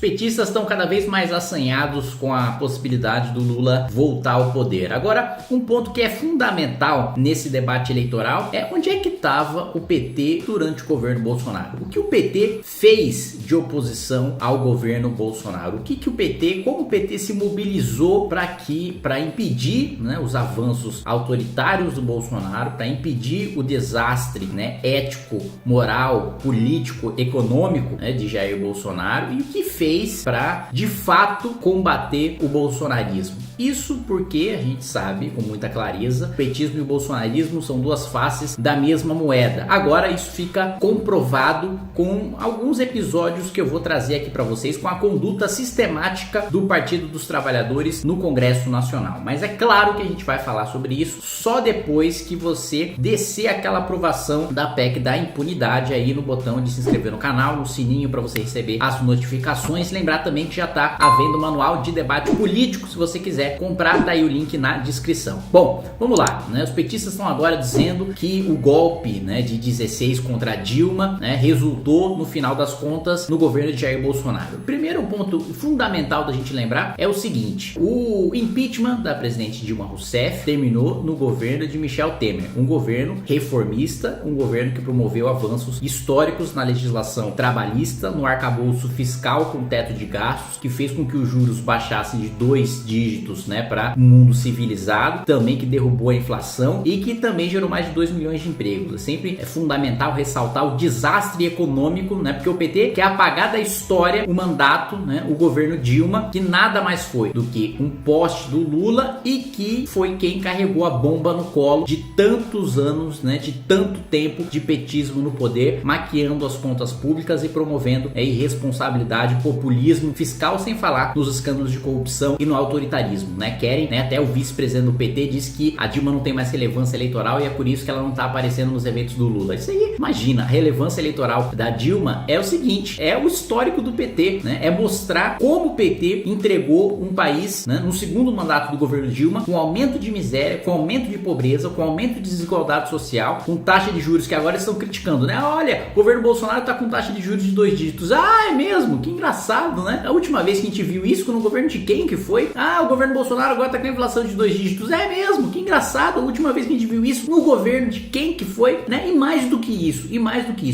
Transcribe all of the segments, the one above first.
petistas estão cada vez mais assanhados com a possibilidade do Lula voltar ao poder. Agora, um ponto que é fundamental nesse debate eleitoral é onde é que estava o PT durante o governo Bolsonaro. O que o PT fez de oposição ao governo Bolsonaro? Como o PT se mobilizou para impedir, né, os avanços autoritários do Bolsonaro, para impedir o desastre, né, ético, moral, político, econômico, né, de Jair Bolsonaro, e o que fez para, de fato, combater o bolsonarismo. Isso porque a gente sabe com muita clareza, o petismo e o bolsonarismo são duas faces da mesma moeda. Agora isso fica comprovado com alguns episódios que eu vou trazer aqui para vocês, com a conduta sistemática do Partido dos Trabalhadores no Congresso Nacional. Mas é claro que a gente vai falar sobre isso só depois que você descer aquela aprovação da PEC da impunidade aí no botão de se inscrever no canal, no sininho para você receber as notificações. Lembrar também que já está havendo manual de debate político, se você quiser comprar, tá aí o link na descrição. Bom, vamos lá, né? Os petistas estão agora dizendo que o golpe, né, de 16 contra Dilma, né, resultou no final das contas no governo de Jair Bolsonaro. O primeiro ponto fundamental da gente lembrar é o seguinte: o impeachment da presidente Dilma Rousseff terminou no governo de Michel Temer, um governo reformista, um governo que promoveu avanços históricos na legislação trabalhista, no arcabouço fiscal com teto de gastos, que fez com que os juros baixassem de 2 dígitos, né, para um mundo civilizado, também que derrubou a inflação e que também gerou mais de 2 milhões de empregos. Sempre é fundamental ressaltar o desastre econômico, né, porque o PT quer apagar da história o mandato, né, o governo Dilma, que nada mais foi do que um poste do Lula e que foi quem carregou a bomba no colo de tantos anos, né, de tanto tempo de petismo no poder, maquiando as contas públicas e promovendo irresponsabilidade, populismo fiscal, sem falar nos escândalos de corrupção e no autoritarismo, né? Querem, né, até o vice-presidente do PT disse que a Dilma não tem mais relevância eleitoral e é por isso que ela não tá aparecendo nos eventos do Lula. Isso aí, imagina, a relevância eleitoral da Dilma é o seguinte, é o histórico do PT, né? É mostrar como o PT entregou um país, né, no segundo mandato do governo Dilma, com aumento de miséria, com aumento de pobreza, com aumento de desigualdade social, com taxa de juros que agora estão criticando, né? Olha, o governo Bolsonaro tá com taxa de juros de 2 dígitos. Ah, é mesmo? Que engraçado, né? A última vez que a gente viu isso, no governo de quem que foi? Ah, o governo Bolsonaro agora tá com a inflação de 2 dígitos. É mesmo? Que engraçado. A última vez que a gente viu isso, no governo de quem que foi, né? E mais do que isso,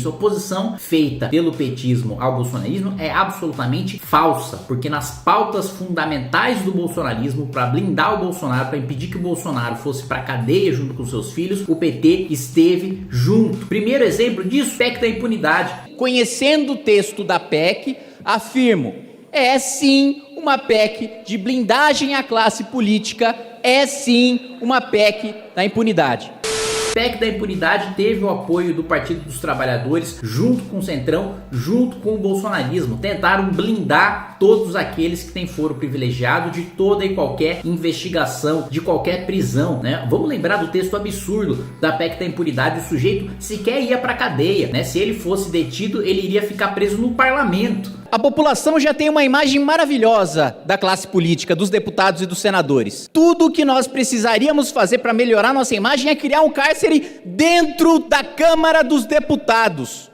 a oposição feita pelo petismo ao bolsonarismo é absolutamente falsa, porque nas pautas fundamentais do bolsonarismo, para blindar o Bolsonaro, para impedir que o Bolsonaro fosse para cadeia junto com seus filhos, o PT esteve junto. Primeiro exemplo disso, PEC da impunidade. Conhecendo o texto da PEC, afirmo, é sim uma PEC de blindagem à classe política, é sim uma PEC da impunidade. PEC da impunidade teve o apoio do Partido dos Trabalhadores junto com o Centrão, junto com o bolsonarismo. Tentaram blindar todos aqueles que têm foro privilegiado de toda e qualquer investigação, de qualquer prisão, né? Vamos lembrar do texto absurdo da PEC da impunidade. O sujeito sequer ia para cadeia, né? Se ele fosse detido, ele iria ficar preso no parlamento. A população já tem uma imagem maravilhosa da classe política, dos deputados e dos senadores. Tudo o que nós precisaríamos fazer para melhorar nossa imagem é criar um cárcere dentro da Câmara dos Deputados.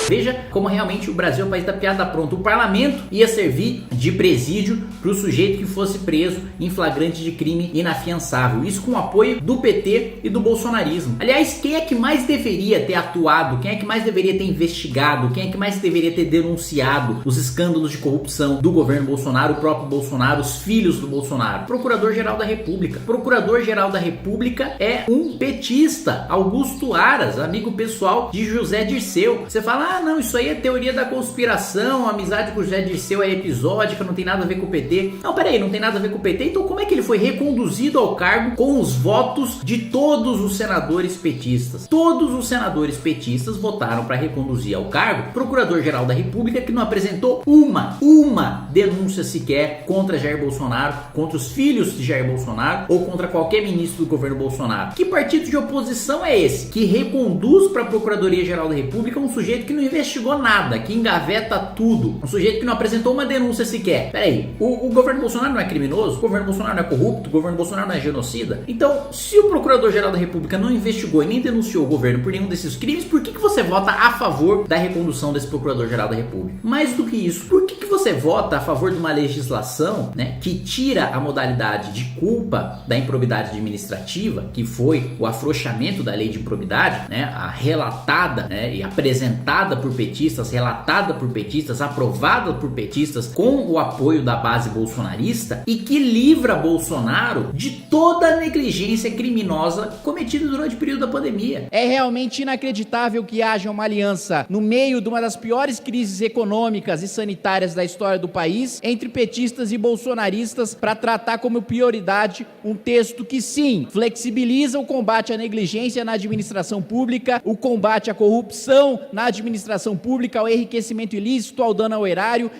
Veja como realmente o Brasil é o país da piada pronta. O parlamento ia servir de presídio para o sujeito que fosse preso em flagrante de crime inafiançável. Isso com o apoio do PT e do bolsonarismo. Aliás, quem é que mais deveria ter atuado? Quem é que mais deveria ter investigado? Quem é que mais deveria ter denunciado os escândalos de corrupção do governo Bolsonaro, o próprio Bolsonaro, os filhos do Bolsonaro? Procurador-Geral da República. Procurador-Geral da República é um petista, Augusto Aras, amigo pessoal de José Dirceu. Você fala, ah, não, isso aí é teoria da conspiração, a amizade com o José Dirceu é episódica, não tem nada a ver com o PT. Não, peraí, não tem nada a ver com o PT? Então como é que ele foi reconduzido ao cargo com os votos de todos os senadores petistas? Todos os senadores petistas votaram para reconduzir ao cargo Procurador-Geral da República, que não apresentou uma denúncia sequer contra Jair Bolsonaro, contra os filhos de Jair Bolsonaro ou contra qualquer ministro do governo Bolsonaro. Que partido de oposição é esse que reconduz para a Procuradoria-Geral da República um sujeito que não investigou nada, que engaveta tudo, um sujeito que não apresentou uma denúncia sequer? Peraí, o governo Bolsonaro não é criminoso? O governo Bolsonaro não é corrupto? O governo Bolsonaro não é genocida? Então, se o Procurador-Geral da República não investigou e nem denunciou o governo por nenhum desses crimes, por que você vota a favor da recondução desse Procurador-Geral da República? Mais do que isso, por que você você vota a favor de uma legislação, né, que tira a modalidade de culpa da improbidade administrativa, que foi o afrouxamento da lei de improbidade, né, a relatada, né, e apresentada por petistas, relatada por petistas, aprovada por petistas com o apoio da base bolsonarista, e que livra Bolsonaro de toda a negligência criminosa cometida durante o período da pandemia. É realmente inacreditável que haja uma aliança no meio de uma das piores crises econômicas e sanitárias da história do país entre petistas e bolsonaristas para tratar como prioridade um texto que sim, flexibiliza o combate à negligência na administração pública, o combate à corrupção na administração pública, ao enriquecimento ilícito, ao dano ao erário.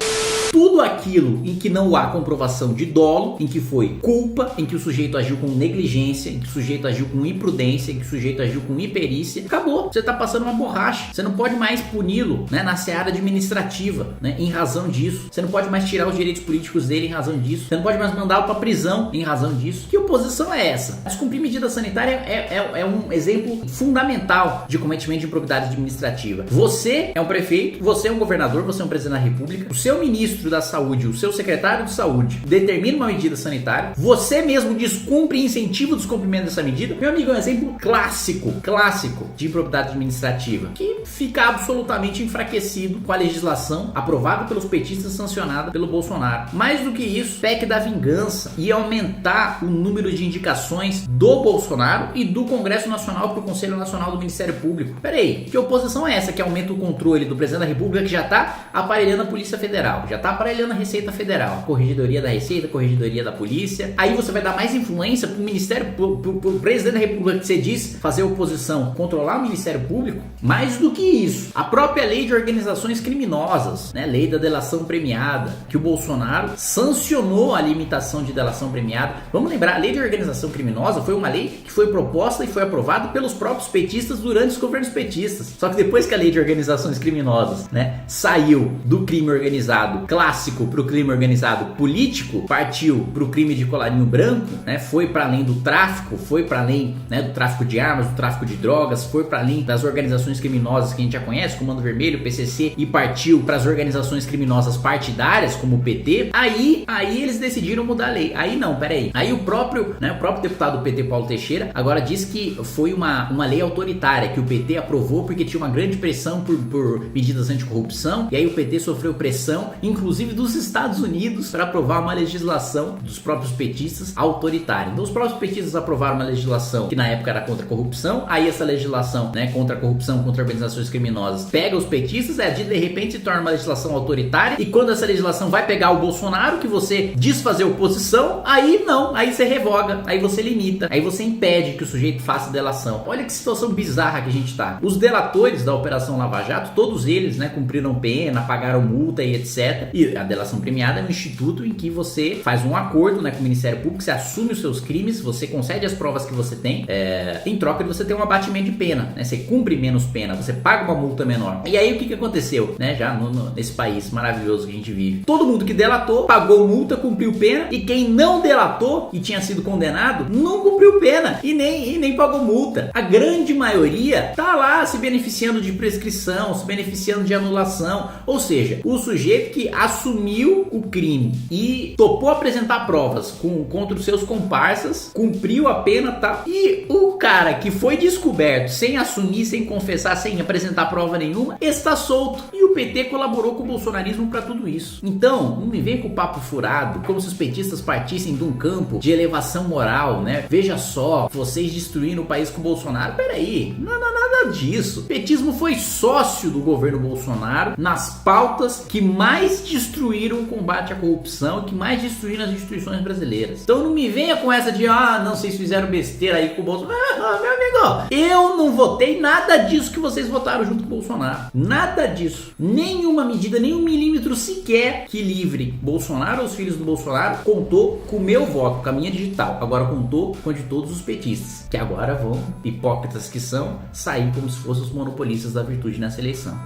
Tudo aquilo em que não há comprovação de dolo, em que foi culpa, em que o sujeito agiu com negligência, em que o sujeito agiu com imprudência, em que o sujeito agiu com imperícia, acabou. Você está passando uma borracha. Você não pode mais puni-lo, né, na seara administrativa, né, em razão disso. Você não pode mais tirar os direitos políticos dele em razão disso. Você não pode mais mandá-lo para prisão em razão disso. Que oposição é essa? Descumprir medida sanitária é um exemplo fundamental de cometimento de improbidade administrativa. Você é um prefeito, você é um governador, você é um presidente da república, o seu ministro da saúde, o seu secretário de saúde determina uma medida sanitária, você mesmo descumpre e incentiva o descumprimento dessa medida. Meu amigo, é um exemplo clássico de improbidade administrativa, que fica absolutamente enfraquecido com a legislação aprovada pelos petistas e sancionada pelo Bolsonaro. Mais do que isso, PEC da vingança e aumentar o número de indicações do Bolsonaro e do Congresso Nacional para o Conselho Nacional do Ministério Público. Peraí, que oposição é essa que aumenta o controle do presidente da República, que já está aparelhando a Polícia Federal, já está aparelhando a Receita Federal, Corregedoria da Receita, Corregedoria da Polícia. Aí você vai dar mais influência pro Ministério, pro presidente da República, que você diz fazer oposição, controlar o Ministério Público. Mais do que isso, a própria lei de organizações criminosas, né, lei da delação premiada, que o Bolsonaro sancionou a limitação de delação premiada. Vamos lembrar, a lei de organização criminosa foi uma lei que foi proposta e foi aprovada pelos próprios petistas durante os governos petistas. Só que depois que a lei de organizações criminosas, né, saiu do crime organizado clássico para o crime organizado político, partiu para o crime de colarinho branco, né, foi para além do tráfico, foi para além, né, do tráfico de armas, do tráfico de drogas, foi para além das organizações criminosas que a gente já conhece, Comando Vermelho, PCC, e partiu para as organizações criminosas partidárias, como o PT. Aí eles decidiram mudar a lei. Aí não, peraí. Aí o próprio deputado do PT, Paulo Teixeira, agora diz que foi uma lei autoritária que o PT aprovou porque tinha uma grande pressão por medidas anticorrupção, e aí o PT sofreu pressão, inclusive dos Estados Unidos, para aprovar uma legislação dos próprios petistas autoritária. Então os próprios petistas aprovaram uma legislação que na época era contra a corrupção, aí essa legislação, né, contra a corrupção, contra organizações criminosas, pega os petistas, de repente se torna uma legislação autoritária, e quando essa legislação vai pegar o Bolsonaro, que você diz fazer oposição, aí não, aí você revoga, aí você limita, aí você impede que o sujeito faça delação. Olha que situação bizarra que a gente tá. Os delatores da Operação Lava Jato, todos eles, né, cumpriram pena, pagaram multa e etc. E a delação premiada é um instituto em que você faz um acordo, né, com o Ministério Público, você assume os seus crimes, você concede as provas que você tem, em troca de você ter um abatimento de pena, né? Você cumpre menos pena, você paga uma multa menor. E aí o que aconteceu, né, já nesse país maravilhoso que a gente vive? Todo mundo que delatou pagou multa, cumpriu pena, e quem não delatou e tinha sido condenado não cumpriu pena e nem pagou multa. A grande maioria tá lá se beneficiando de prescrição, se beneficiando de anulação, ou seja, o sujeito que assumiu o crime e topou apresentar provas contra os seus comparsas, cumpriu a pena, tá? E o cara que foi descoberto sem assumir, sem confessar, sem apresentar prova nenhuma, está solto. E o PT colaborou com o bolsonarismo para tudo isso. Então, não me vem com o papo furado, como se os petistas partissem de um campo de elevação moral, né? Veja só, vocês destruindo o país com o Bolsonaro. Peraí, nada disso. O petismo foi sócio do governo Bolsonaro nas pautas que mais destruíram o combate à corrupção, que mais destruíram as instituições brasileiras. Então não me venha com essa de, não, vocês fizeram besteira aí com o Bolsonaro. Meu amigo, eu não votei nada disso que vocês votaram junto com o Bolsonaro. Nada disso. Nenhuma medida, nem 1 milímetro sequer que livre Bolsonaro ou os filhos do Bolsonaro contou com o meu voto, com a minha digital. Agora contou com a de todos os petistas, que agora vão, hipócritas que são, sair como se fossem os monopolistas da virtude nessa eleição.